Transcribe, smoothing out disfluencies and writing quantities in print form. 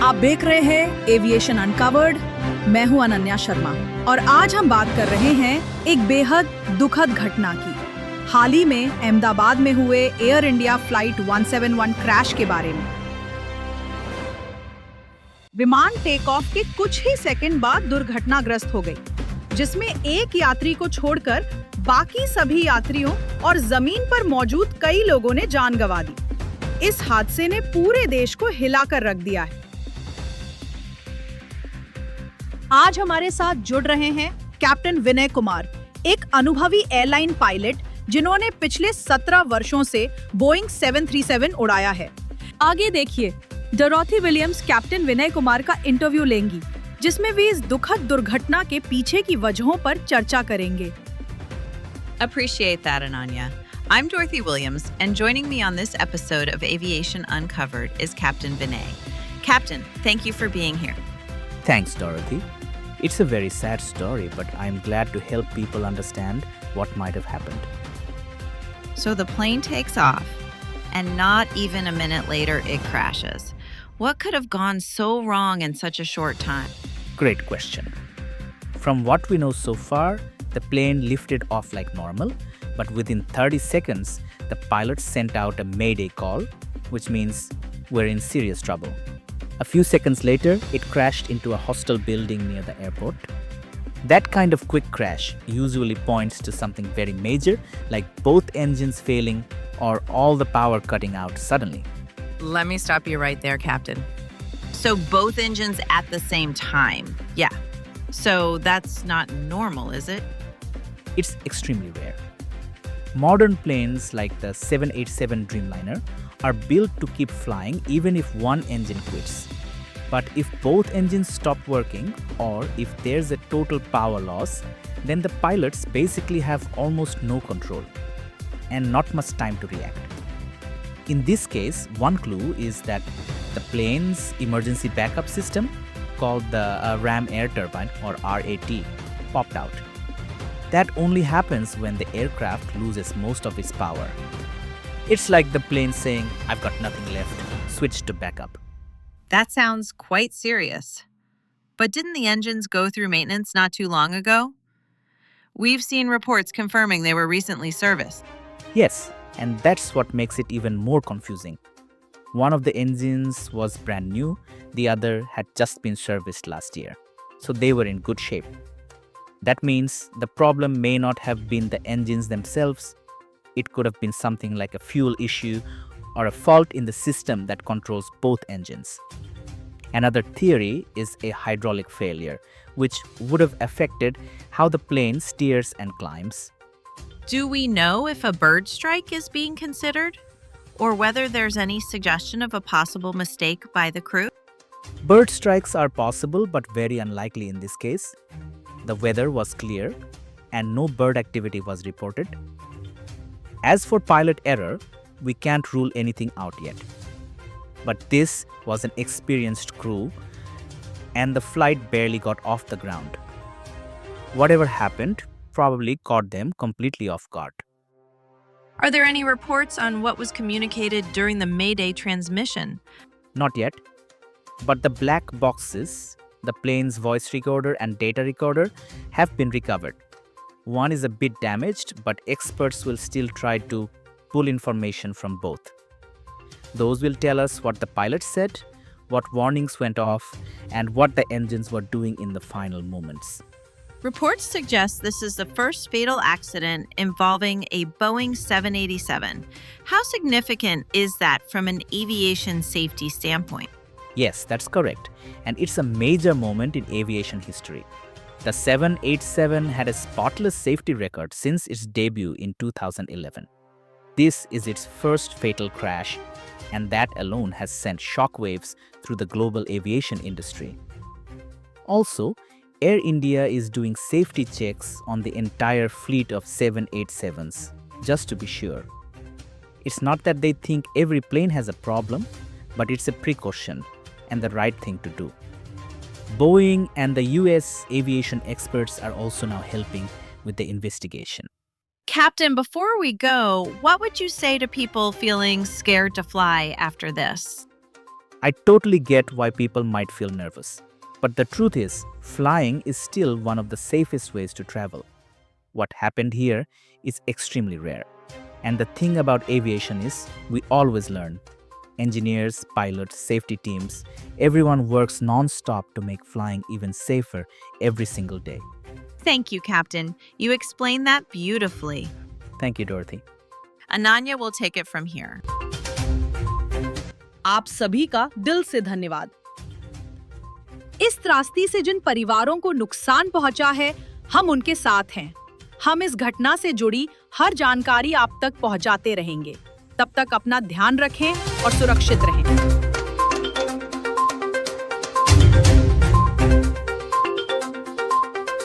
आप देख रहे हैं एविएशन अनकवर्ड। मैं हूं अनन्या शर्मा और आज हम बात कर रहे हैं एक बेहद दुखद घटना की। हाल ही में अहमदाबाद में हुए एयर इंडिया फ्लाइट 171 क्रैश के बारे में। विमान टेक ऑफ के कुछ ही सेकंड बाद दुर्घटनाग्रस्त हो गई, जिसमें एक यात्री को छोड़कर बाकी सभी यात्रियों और जमीन पर मौजूद कई लोगों ने जान गंवा दी। इस हादसे ने पूरे देश को हिलाकर रख दिया है। आज हमारे साथ जुड़ रहे हैं कैप्टन विनय कुमार, एक अनुभवी एयरलाइन पायलट जिन्होंने पिछले 17 वर्षों से बोइंग 737 उड़ाया है। आगे देखिए, Dorothy Williams captain Vinay Kumar का इंटरव्यू लेंगी, जिसमें वे इस दुखद दुर्घटना के पीछे की वजहों पर चर्चा करेंगे। Appreciate that, Ananya. I'm Dorothy Williams, and joining me on this episode of Aviation Uncovered is Captain Vinay. Captain, thank you for being here. Thanks, Dorothy. It's a very sad story, but I'm glad to help people understand what might have happened. So the plane takes off, and not even a minute later, it crashes. What could have gone so wrong in such a short time? Great question. From what we know so far, the plane lifted off like normal, but within 30 seconds, the pilot sent out a mayday call, which means we're in serious trouble. A few seconds later, it crashed into a hostel building near the airport. That kind of quick crash usually points to something very major, like both engines failing or all the power cutting out suddenly. Let me stop you right there, Captain. So both engines at the same time. Yeah. So that's not normal, is it? It's extremely rare. Modern planes like the 787 Dreamliner are built to keep flying even if one engine quits. But if both engines stop working or if there's a total power loss, then the pilots basically have almost no control and not much time to react. In this case, one clue is that the plane's emergency backup system, called the ram air turbine or RAT, popped out. That only happens when the aircraft loses most of its power. It's like the plane saying, "I've got nothing left, switch to backup." That sounds quite serious. But didn't the engines go through maintenance not too long ago? We've seen reports confirming they were recently serviced. Yes, and that's what makes it even more confusing. One of the engines was brand new, the other had just been serviced last year, so they were in good shape. That means the problem may not have been the engines themselves. It could have been something like a fuel issue or a fault in the system that controls both engines. Another theory is a hydraulic failure, which would have affected how the plane steers and climbs. Do we know if a bird strike is being considered? Or whether there's any suggestion of a possible mistake by the crew? Bird strikes are possible but very unlikely in this case. The weather was clear and no bird activity was reported. As for pilot error, we can't rule anything out yet. But this was an experienced crew and the flight barely got off the ground. Whatever happened probably caught them completely off guard. Are there any reports on what was communicated during the Mayday transmission? Not yet, but the black boxes, the plane's voice recorder and data recorder, have been recovered. One is a bit damaged, but experts will still try to pull information from both. Those will tell us what the pilot said, what warnings went off, and what the engines were doing in the final moments. Reports suggest this is the first fatal accident involving a Boeing 787. How significant is that from an aviation safety standpoint? Yes, that's correct. And it's a major moment in aviation history. The 787 had a spotless safety record since its debut in 2011. This is its first fatal crash, and that alone has sent shockwaves through the global aviation industry. Also, Air India is doing safety checks on the entire fleet of 787s, just to be sure. It's not that they think every plane has a problem, but it's a precaution and the right thing to do. Boeing and the US aviation experts are also now helping with the investigation. Captain, before we go, what would you say to people feeling scared to fly after this? I totally get why people might feel nervous. But the truth is, flying is still one of the safest ways to travel. What happened here is extremely rare. And the thing about aviation is, we always learn. Engineers, pilots, safety teams, everyone works non-stop to make flying even safer every single day. Thank you, Captain. You explained that beautifully. Thank you, Dorothy. Ananya will take it from here. आप सभी का दिल से धन्यवाद। इस त्रासदी से जिन परिवारों को नुकसान पहुंचा है, हम उनके साथ हैं। हम इस घटना से जुड़ी हर जानकारी आप तक पहुंचाते रहेंगे। तब तक अपना ध्यान रखें और सुरक्षित रहें।